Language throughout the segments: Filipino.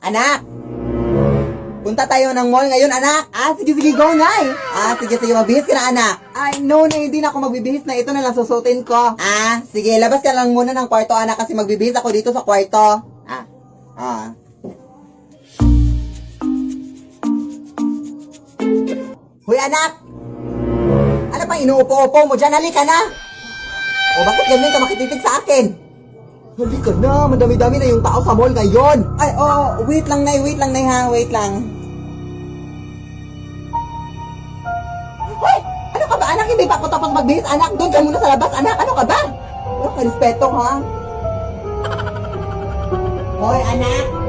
Anak! Punta tayo ng mall ngayon, anak! Sige, go, Nay! Sige, magbihis ka na, anak! Ay, no, hindi na ako magbibihis na. Ito na lang susutin ko. Sige, labas ka lang muna ng kwarto, anak, kasi magbibihis ako dito sa kwarto. Hoy, anak! Ano pa inuupo-upo mo dyan? Halika na! O, bakit ganyan ka makititig sa akin? Halika na, madami-dami na yung tao sa mall ngayon. Ay, wait lang, Nay, ha, wait lang. Hoy! Ano ka ba, anak? Hindi pa ako tapos magbihis, anak. Doon ka muna sa labas, anak. Ano ka ba? Ano ka, respeto, ha? Hoy, anak!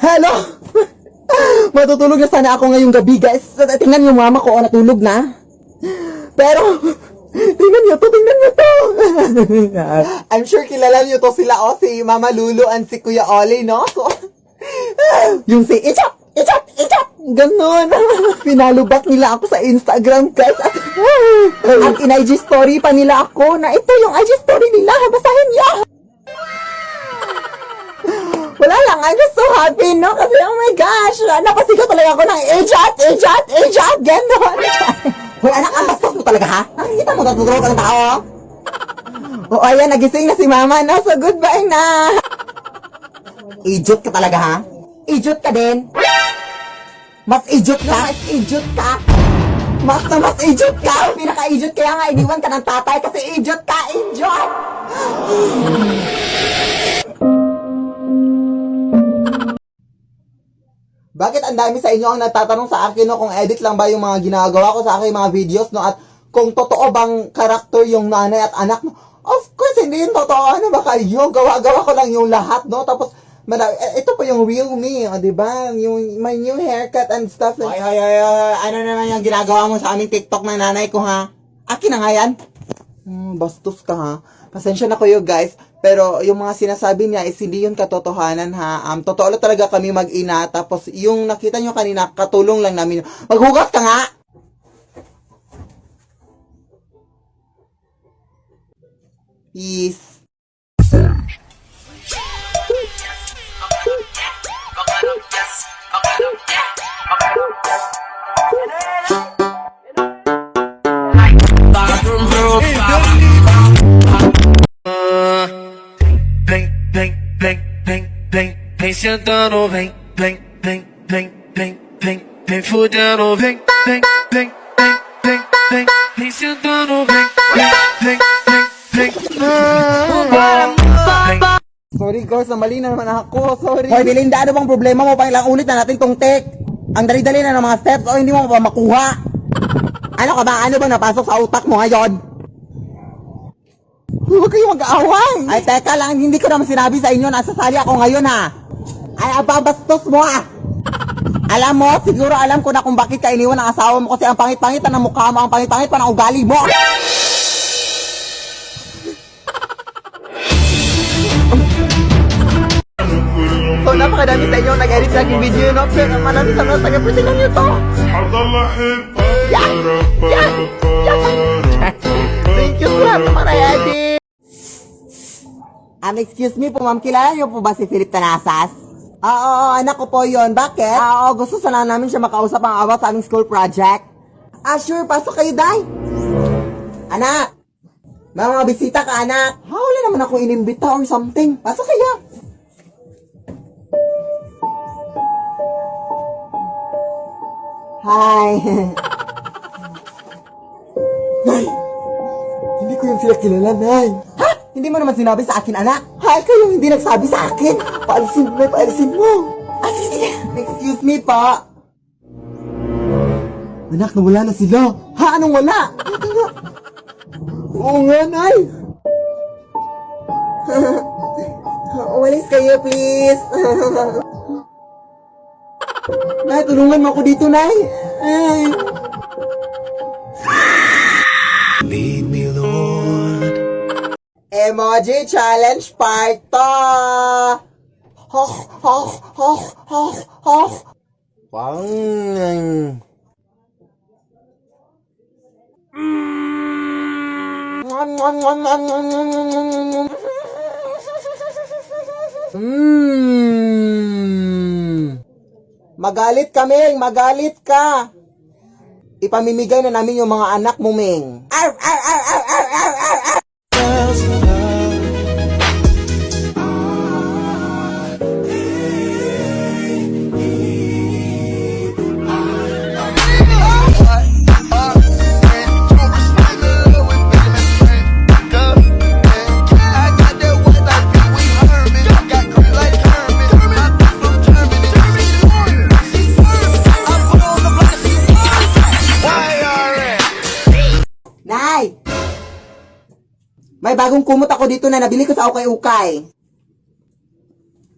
Hello! Matutulog na sana ako ngayong gabi, guys. Tingnan yung mama ko, natulog na. Pero, tingnan nyo to. I'm sure kilala nyo to sila, si Mama Lulu and si Kuya Oli, no? So, yung si Ichap! Ganon. Pinalubak nila ako sa Instagram, guys. At in-IG story pa nila ako na ito yung IG story nila. Basahin niya. Wala lang, I'm just so happy, no? Kasi, oh my gosh, napasigaw talaga ako ng ejat, gano'n. Hoy, anak, ang bastos mo talaga, ha? Nakikita mo, natutulog ang tao. Ayan, nagising na si mama, no? So, goodbye na. Ejot ka talaga, ha? Ejot ka din. Mas ejot ka. Mas ejot ka. Pinaka-ejot, kaya nga, iniwan ka ng tatay kasi ejot ka, ejot. Bakit ang dami sa inyo ang nagtatanong sa akin, no, kung edit lang ba yung mga ginagawa ko sa aking mga videos, no, at kung totoo bang karakter yung nanay at anak, no? Of course, hindi yung totoo. Ano ba kayo? Gawa ko lang yung lahat, no? Tapos, ito po yung real me, diba? Yung my new haircut and stuff. Ano naman yung ginagawa mo sa aming TikTok ng nanay ko, ha? Akin na nga yan. Bastos ka, ha? Pasensya na kayo, guys. Pero yung mga sinasabi niya is hindi yun katotohanan, ha. Totoo lang talaga kami mag-ina. Tapos yung nakita nyo kanina, katulong lang namin. Maghugas ka nga! Peace. Vem sentando, vem fudendo, vem sentando, vem. Sorry guys, mali na naman ako. Sorry. Hoy, Belinda, ano bang problema mo? Pailang ulit na natin tong take. Ang dali-dali na ng mga steps o hindi mo pa makuha. Ano ka ba? Ano ba napasok sa utak mo ngayon? Huwag kayo mag-aaway. Ay, teka lang. Hindi ko naman sinabi sa inyo. Nasasali ako ngayon, ha? Ay, ababastos mo, ha? Alam mo, siguro alam ko na kung bakit ka iniwan ng asawa mo kasi ang pangit-pangit na ng mukha mo, ang pangit-pangit pa ng ugali mo. So, napakadami sa inyo nag-edit sa aking video, no? Pero marami sa mga taga-pritinan nyo to. Thank you sa mga edit. Excuse me po, ma'am. Kilala niyo po ba si Philip Tanasas? Oo, anak ko po yun. Bakit? Gusto sana namin siya makausap ang about sa aming school project. Sure. Pasok kayo, Day. Anak. Mga bisita ka, anak. Wala naman ako inimbita or something. Pasok kayo. Hi. Nay! Hindi ko yung sila kilala, Nay. Ha? Hindi mo naman sinabi sa akin, anak. Hay, kayo hindi nagsabi sa akin. Paalisin mo, paalisin mo. Sige. Excuse me, pa. Anak, nawala na sila. Ha? Anong wala? Oo nga, Nay. Umalis kayo, please. Nay, tulungan mo ako dito, Nay. Ay. Emoji Challenge Part 2! Hoh, hoh, hoh, hoh, hoh. Pang... Magalit ka, Ming! Magalit ka! Ipamimigay na namin yung mga anak mo, Ming. Arr, arr, arr, arr, arr, arr, arr, arr. Nay! May bagong kumot ako dito na nabili ko sa ukay-ukay.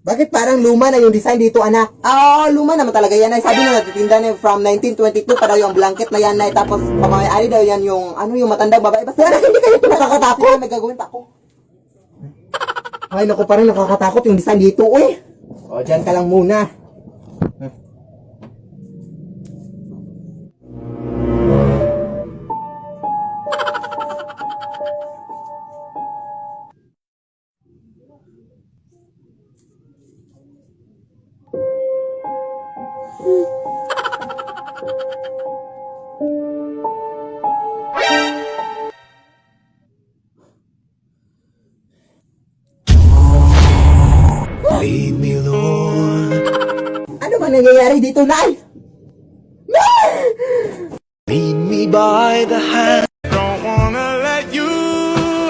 Bakit parang luma na yung design dito, anak? Oo, luma naman talaga yan, Nay. Sabi na natitinda na from 1922 pa daw yung blanket na yan, Nay. Tapos, pamamayari daw yan yung, yung matandang babae. Basta, hindi kayo nakakatakot. May gagawin ako. Ay, naku, parang nakakatakot yung design dito, uy. O, dyan ka lang muna. Lead me, Lord. Ano ba nangyayari dito, Nay? Nay! Lead me by the hand. Don't wanna let you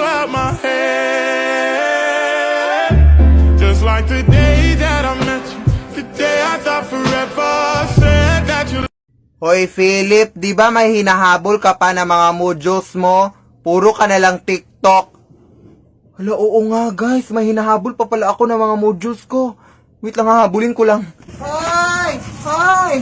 out my head. Just like the day that I met you, the day I thought forever said that you. Hoy, Philip, di ba may hinahabol ka pa ng mga mojos mo? Puro ka na lang TikTok. Hala, oo nga, guys. May hinahabol pa pala ako ng mga mojos ko. Wait lang, hahabulin ko lang. Hoy! Hoy!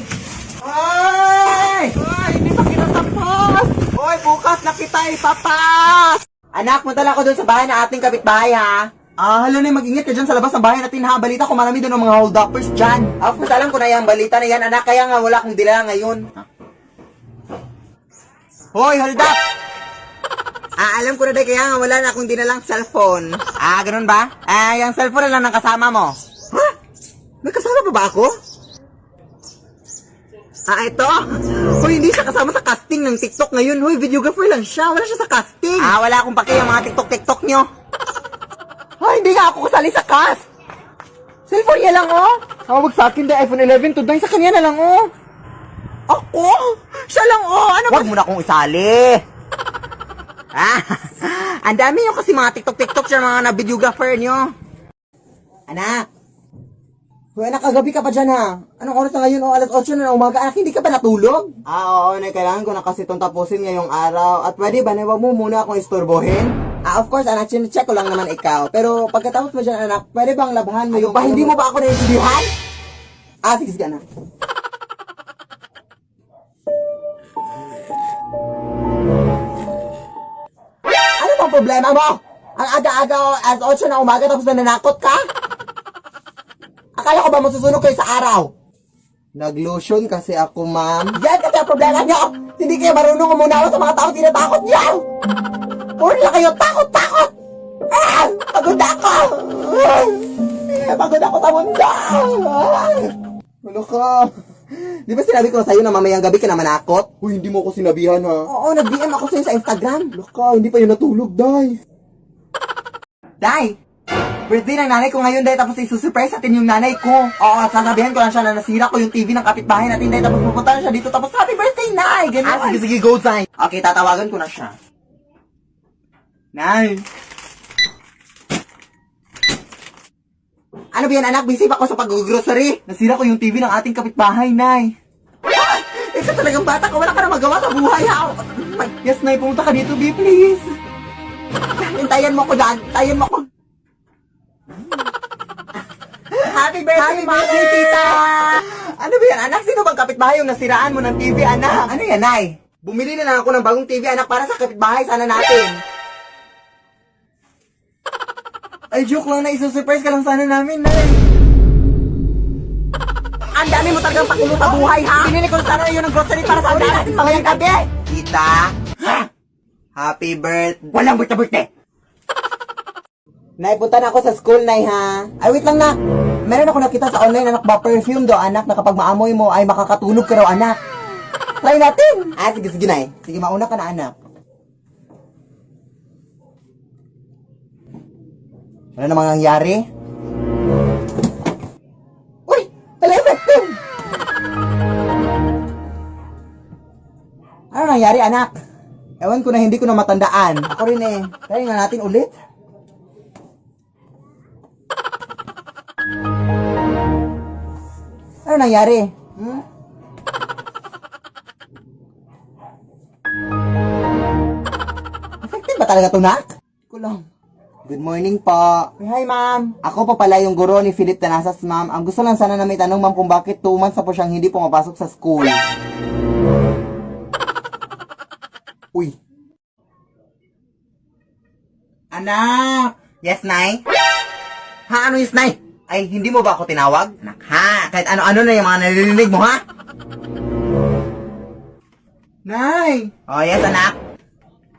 Hoy! Hoy, hindi pa kinatapos! Hoy, bukas na kita ipapas! Anak, madala ko doon sa bahay na ating kapitbahay, ha? Hala na, mag-ingat ka dyan sa labas ng bahay natin, ha? Balita ko, marami doon ng mga hold-uppers dyan. Of course, alam ko na yung balita na yan, anak. Kaya nga, wala akong dila ngayon. Hoy, hold up! Alam ko na dahil kaya nga wala na akong dinalang cellphone. Ganun ba? Yung cellphone na lang ng kasama mo. Ha? May kasama pa ba ako? Ito? Hoy, hindi siya kasama sa casting ng TikTok ngayon. Hoy, videographer lang siya. Wala siya sa casting. Wala akong paki yung mga TikTok nyo. Hoy, hindi nga ako kasali sa cast. Cellphone niya lang, oh. Tawag sa akin dahil iPhone 11 to 9 sa kanya na lang, oh. Ako? Siya lang, oh. Ano ba? Huwag mo na akong isali. Ang dami nyo kasi mga TikTok siya mga na-videographer nyo. Anak. Hoy, anak, kagabi ka pa dyan, ha? Anong oras na ngayon? Alas 8 na ng umaga. Anak, hindi ka pa natulog? Oo, kailangan ko na kasi itong tapusin ngayong araw. At pwede ba, huwag mo muna akong istorbohin? Of course, anak, check ko lang naman ikaw. Pero pagkatapos mo dyan, anak, pwede bang labahan mo yung... Ba, hindi mo ba ako naiintindihan? Sige, anak. Ang problema mo? Ang aga-aga as 8 na umaga tapos nananakot ka? Akala ko ba masusunog kayo sa araw? Nag-lotion kasi ako, ma'am. Yan kasi ang problema niyo! Hindi kayo marunong umunawa sa mga tao tinatakot niyo! Puro na kayo takot! Pagod ako! Pagod ako sa mundo! Ano ka? Di ba sinabi ko sa'yo na mamayang gabi ka na manakot? Uy, hindi mo ako sinabihan, ha? Oo, nag-DM ako sa'yo sa Instagram. Laka, hindi pa yun natulog, Day. Day! Birthday ng nanay ko ngayon, Day, tapos isusurprise natin yung nanay ko. Oo, sasabihan ko lang siya na nasira ko yung TV ng kapitbahay natin, Day, tapos pupunta na siya dito, tapos happy birthday, Nay! Ganun. Sige, go, Day. Okay, tatawagan ko na siya. Nay! Ano ba yan, anak? Busy pa ako sa pag-grocery. Nasira ko yung TV ng ating kapitbahay, Nay. Isa talagang bata ka. Wala ka na magawa sa buhay, ha? Yes, Nay. Pumunta ka dito, B, please. Hintayan mo ko dyan. Hintayan mo ko. Happy birthday, tita! Ano ba yan, anak? Sino bang kapitbahay yung nasiraan mo ng TV, anak? Ano yan, Nay? Bumili na lang ako ng bagong TV, anak, para sa kapitbahay sana natin. Ay, joke lang na isusurprise ka lang sana namin, Nay. Ang dami mo talagang pakulo sa buhay, ha? Binili ko sana yun ng grocery para sa ulit natin pangayang gabi. Tita, happy birthday. Walang birthday. Nay, punta na ako sa school, Nay, ha? Ay, wait lang, na. Meron ako nakita sa online, anak ba, perfume do, anak, na kapag maamoy mo ay makakatulog ka raw, anak. Try natin. Ah, sige, sige, Nay. Sige, mauna ka na, anak. Ano namang nangyari? Uy! Wala effective! Ano nangyari, anak? Ewan ko na hindi ko na matandaan. Ako rin eh. Try nga natin ulit. Ano nangyari? Effective ba talaga ito, nak? Ko lang. Good morning po. Hi, ma'am. Ako po pala yung guro ni Philip Tanasas, ma'am. Ang gusto lang sana na may tanong, ma'am, kung bakit 2 months na po siyang hindi pumapasok sa school. Uy. Anak! Yes, Nay? Ha? Ano yes, Nay? Ay, hindi mo ba ako tinawag? Anak, ha? Kahit ano-ano na yung mga naririnig mo, ha? Nay! Oh, yes, anak?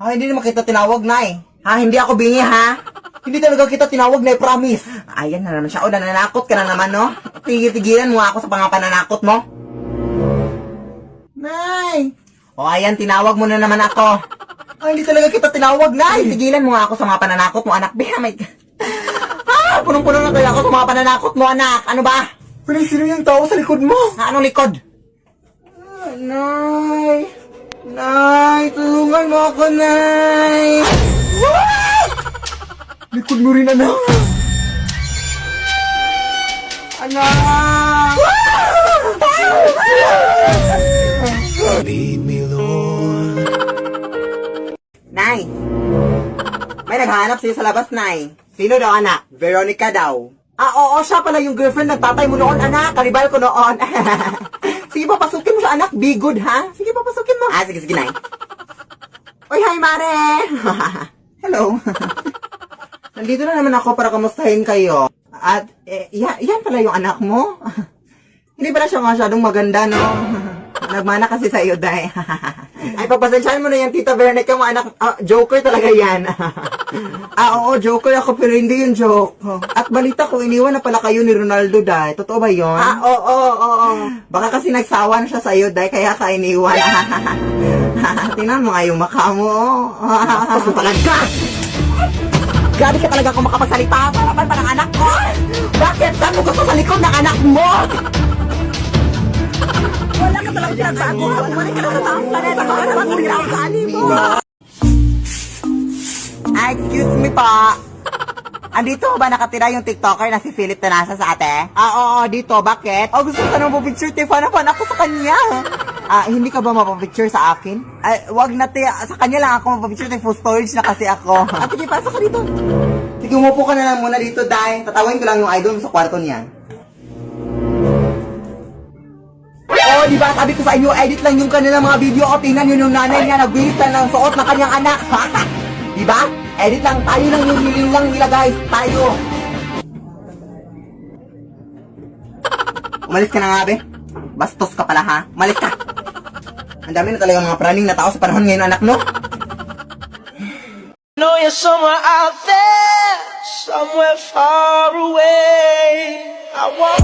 Ha, hindi naman kita tinawag, Nay. Ha, hindi ako bingi, ha? Hindi talaga kita tinawag, Nay, promise. Ayan na naman siya. O, nananakot ka na naman, no? Tigil-tigilan mo ako sa mga pananakot mo. Nay! O, ayan, tinawag mo na naman ako. Ay, hindi talaga kita tinawag, Nay. Tigilan mo nga ako sa mga pananakot mo, anak. Biya, may... Ah, punong-puno na kaya ako sa mga pananakot mo, anak. Ano ba? Pero sino yung tao sa likod mo? Ha, anong likod? Nay! Nay, tulungan mo ako, Nay! What? Likod mo rin, anak. Anak! Lead me, Lord. Nay! May naghahanap sa'yo sa labas, Nay. Sino daw, anak? Veronica daw. Ah, oo, siya pala yung girlfriend ng tatay mo noon, anak. Karibal ko noon. Sige, papasukin mo siya, anak. Be good, ha? Sige, papasukin mo. Ah, sige, sige, Nay. Oy, hi, Mare! Hello. Nandito na naman ako para kamustahin kayo. At, yan pala yung anak mo. Hindi pala siya masyadong maganda, no? Nagmana kasi sa iyo, Day. Ay, pagpasensyahan mo na yan, Tita Veronica, mo anak. Joker talaga yan. Oo, joker ako, pero hindi yung joke. At balita ko, iniwan na pala kayo ni Ronaldo, Day. Totoo ba yun? Oo. Baka kasi nagsawa na siya sa iyo, Day, kaya ka iniwan. Tingnan mo nga yung mukha mo. Gusto talaga! Grabe ka talaga kung makapagsalita sa harapan pa ng anak ko! Bakit? Saan mo gusto sa likod ng anak mo? Wala ka talagang pinagbago ha! Bumalik ka na sa taong planeta ko! Ano naman kung ako sa mo? Excuse me pa! Andito ba nakatira yung TikToker na si Philip Tanasa sa ate? Oo, dito. Bakit? Gusto ka nang mapapicture, fan ako sa kanya. Hindi ka ba mapapicture sa akin? Wag na, te. Sa kanya lang ako mapapicture, full storage na kasi ako. Sige, pasok ka dito. Sige, umupo ka na lang muna dito, Day. Tatawin ko lang yung idol mo sa kwarto niya. Di ba? Sabi ko sa inyo, edit lang yung kanilang mga video o tingnan yun yung nanay niya nagbilis na ng suot ng kanyang anak. Di ba? Edit lang. Tayo lang yung hiling lang nila, guys. Tayo. Umalis ka na nga, be. Bastos ka pala, ha? Umalis ka. Ang dami na talaga mga praning na tao sa panahon ngayon, anak, no? Know you're somewhere out there, somewhere far away. I want